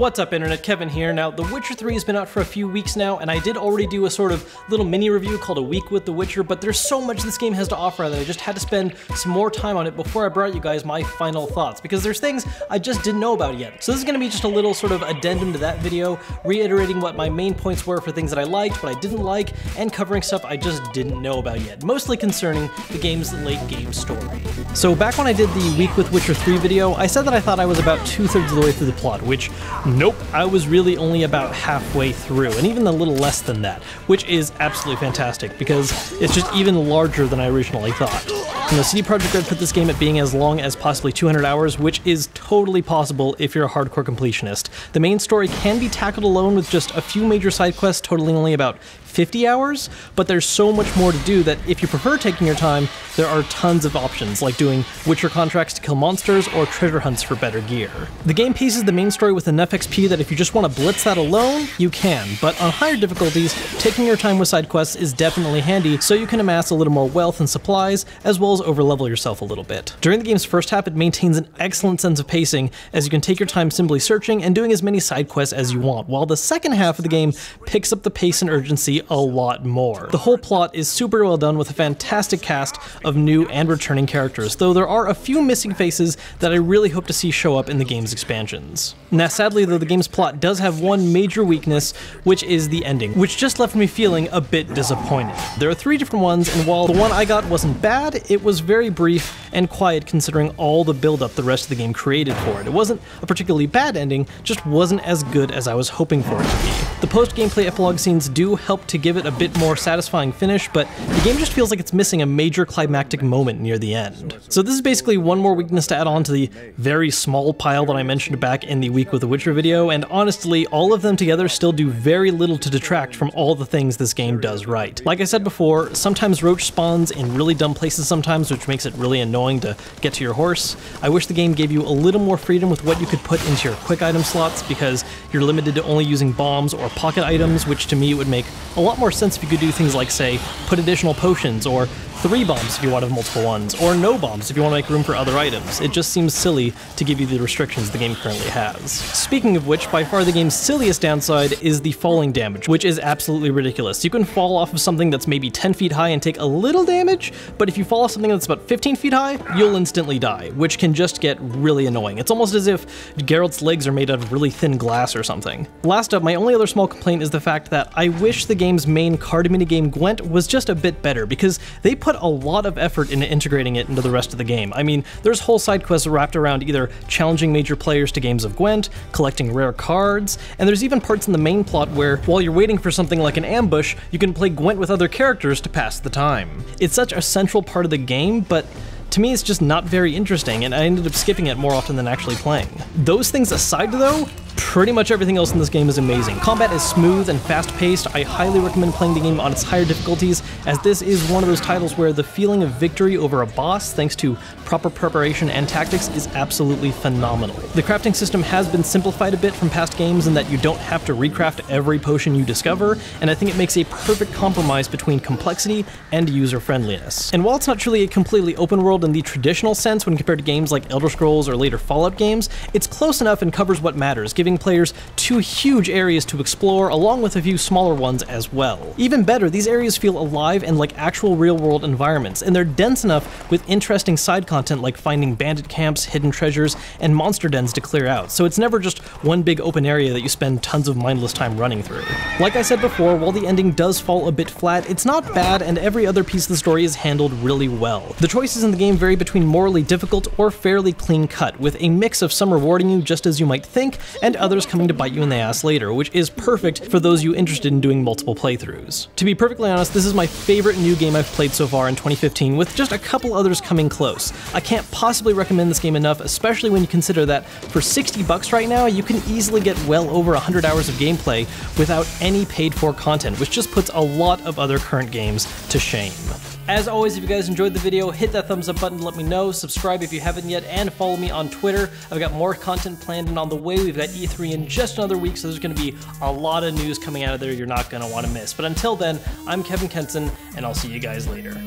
What's up internet, Kevin here. Now, The Witcher 3 has been out for a few weeks now, and I did already do a sort of little mini review called A Week with The Witcher, but there's so much this game has to offer that I just had to spend some more time on it before I brought you guys my final thoughts, because there's things I just didn't know about yet. So this is going to be just a little sort of addendum to that video, reiterating what my main points were for things that I liked, what I didn't like, and covering stuff I just didn't know about yet, mostly concerning the game's late game story. So back when I did the Week with Witcher 3 video, I said that I thought I was about 2/3 of the way through the plot, which nope, I was really only about halfway through, and even a little less than that, which is absolutely fantastic because it's just even larger than I originally thought. You know, CD Projekt Red put this game at being as long as possibly 200 hours, which is totally possible if you're a hardcore completionist. The main story can be tackled alone with just a few major side quests totaling only about 50 hours, but there's so much more to do that if you prefer taking your time, there are tons of options, like doing Witcher contracts to kill monsters or treasure hunts for better gear. The game paces the main story with enough XP that if you just want to blitz that alone, you can, but on higher difficulties, taking your time with side quests is definitely handy so you can amass a little more wealth and supplies, as well as overlevel yourself a little bit. During the game's first half, it maintains an excellent sense of pacing, as you can take your time simply searching and doing as many side quests as you want, while the second half of the game picks up the pace and urgency a lot more. The whole plot is super well done with a fantastic cast of new and returning characters, though there are a few missing faces that I really hope to see show up in the game's expansions. Now sadly though, the game's plot does have one major weakness, which is the ending, which just left me feeling a bit disappointed. There are 3 different ones, and while the one I got wasn't bad, it was very brief and quiet considering all the build-up the rest of the game created for it. It wasn't a particularly bad ending, just wasn't as good as I was hoping for it to be. The post-gameplay epilogue scenes do help to give it a bit more satisfying finish, but the game just feels like it's missing a major climactic moment near the end. So this is basically one more weakness to add on to the very small pile that I mentioned back in the Week with the Witcher video, and honestly, all of them together still do very little to detract from all the things this game does right. Like I said before, sometimes Roach spawns in really dumb places sometimes, which makes it really annoying to get to your horse. I wish the game gave you a little more freedom with what you could put into your quick item slots, because you're limited to only using bombs or pocket items, which to me would make a lot more sense if you could do things like, say, put additional potions, or 3 bombs if you want to have multiple ones, or no bombs if you want to make room for other items. It just seems silly to give you the restrictions the game currently has. Speaking of which, by far the game's silliest downside is the falling damage, which is absolutely ridiculous. You can fall off of something that's maybe 10 feet high and take a little damage, but if you fall off something that's about 15 feet high, you'll instantly die, which can just get really annoying. It's almost as if Geralt's legs are made out of really thin glass or something. Last up, my only other small complaint is the fact that I wish the game's main card minigame Gwent was just a bit better, because they put a lot of effort into integrating it into the rest of the game. I mean, there's whole side quests wrapped around either challenging major players to games of Gwent, collecting rare cards, and there's even parts in the main plot where, while you're waiting for something like an ambush, you can play Gwent with other characters to pass the time. It's such a central part of the game, but to me it's just not very interesting, and I ended up skipping it more often than actually playing. Those things aside though, pretty much everything else in this game is amazing. Combat is smooth and fast-paced. I highly recommend playing the game on its higher difficulties, as this is one of those titles where the feeling of victory over a boss, thanks to proper preparation and tactics, is absolutely phenomenal. The crafting system has been simplified a bit from past games in that you don't have to recraft every potion you discover, and I think it makes a perfect compromise between complexity and user-friendliness. And while it's not truly a completely open world in the traditional sense when compared to games like Elder Scrolls or later Fallout games, it's close enough and covers what matters, giving players 2 huge areas to explore, along with a few smaller ones as well. Even better, these areas feel alive and like actual real-world environments, and they're dense enough with interesting side content like finding bandit camps, hidden treasures, and monster dens to clear out, so it's never just one big open area that you spend tons of mindless time running through. Like I said before, while the ending does fall a bit flat, it's not bad, and every other piece of the story is handled really well. The choices in the game vary between morally difficult or fairly clean-cut, with a mix of some rewarding you just as you might think, and others coming to bite you in the ass later, which is perfect for those you interested in doing multiple playthroughs. To be perfectly honest, this is my favorite new game I've played so far in 2015, with just a couple others coming close. I can't possibly recommend this game enough, especially when you consider that for 60 bucks right now, you can easily get well over 100 hours of gameplay without any paid-for content, which just puts a lot of other current games to shame. As always, if you guys enjoyed the video, hit that thumbs up button to let me know, subscribe if you haven't yet, and follow me on Twitter. I've got more content planned and on the way. We've got E3 in just another week, so there's going to be a lot of news coming out of there you're not going to want to miss. But until then, I'm Kevin Kenson, and I'll see you guys later.